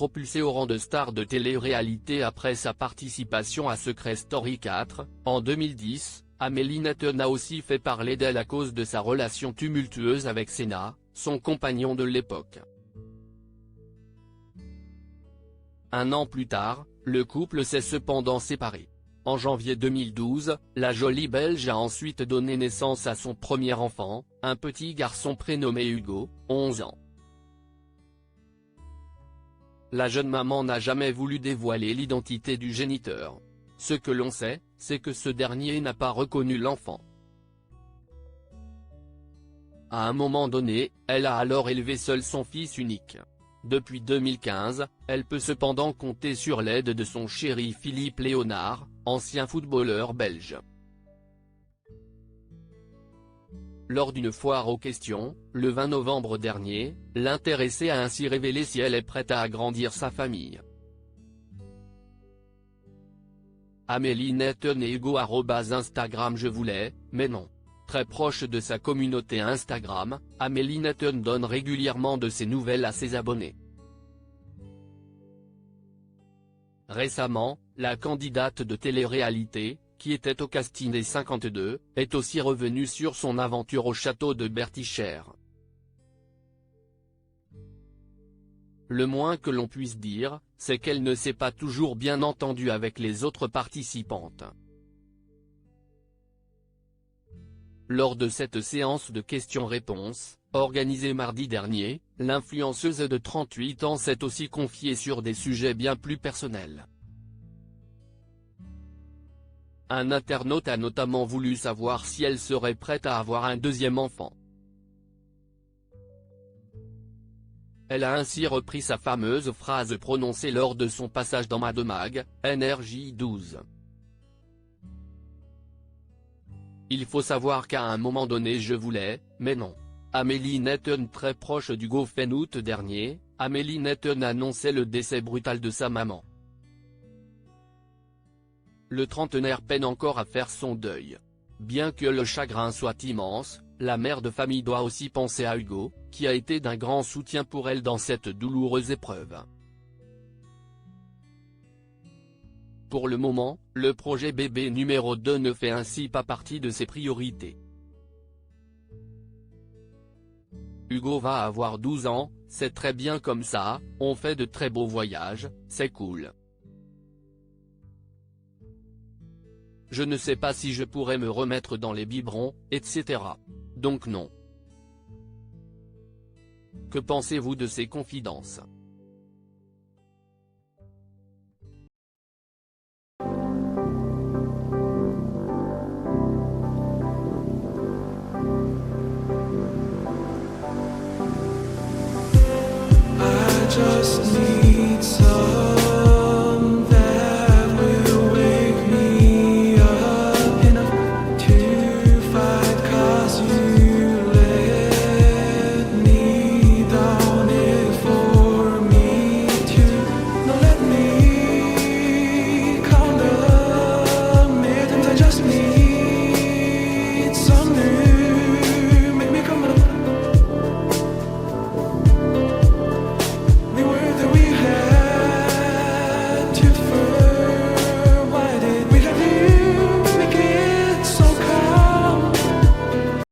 propulsée au rang de star de télé-réalité après sa participation à Secret Story 4, en 2010, Amélie Noethen a aussi fait parler d'elle à cause de sa relation tumultueuse avec Senna, son compagnon de l'époque. Un an plus tard, le couple s'est cependant séparé. En janvier 2012, la jolie Belge a ensuite donné naissance à son premier enfant, un petit garçon prénommé Hugo, 11 ans. La jeune maman n'a jamais voulu dévoiler l'identité du géniteur. Ce que l'on sait, c'est que ce dernier n'a pas reconnu l'enfant. À un moment donné, elle a alors élevé seule son fils unique. Depuis 2015, elle peut cependant compter sur l'aide de son chéri Philippe Léonard, ancien footballeur belge. Lors d'une foire aux questions, le 20 novembre dernier, l'intéressée a ainsi révélé si elle est prête à agrandir sa famille. Amélie Noethen et Hugo @Instagram. Je voulais, mais non. Très proche de sa communauté Instagram, Amélie Noethen donne régulièrement de ses nouvelles à ses abonnés. Récemment, la candidate de télé-réalité, qui était au casting des 52, est aussi revenue sur son aventure au château de Bertichères. Le moins que l'on puisse dire, c'est qu'elle ne s'est pas toujours bien entendue avec les autres participantes. Lors de cette séance de questions-réponses, organisée mardi dernier, l'influenceuse de 38 ans s'est aussi confiée sur des sujets bien plus personnels. Un internaute a notamment voulu savoir si elle serait prête à avoir un deuxième enfant. Elle a ainsi repris sa fameuse phrase prononcée lors de son passage dans Mad Mag, NRJ12. Il faut savoir qu'à un moment donné je voulais, mais non. Amélie Noethen. Très proche d'Hugo. Fin août dernier, Amélie Noethen annonçait le décès brutal de sa maman. Le trentenaire peine encore à faire son deuil. Bien que le chagrin soit immense, la mère de famille doit aussi penser à Hugo, qui a été d'un grand soutien pour elle dans cette douloureuse épreuve. Pour le moment, le projet bébé numéro 2 ne fait ainsi pas partie de ses priorités. Hugo va avoir 12 ans, c'est très bien comme ça, on fait de très beaux voyages, c'est cool. Je ne sais pas si je pourrais me remettre dans les biberons, etc. Donc non. Que pensez-vous de ces confidences ?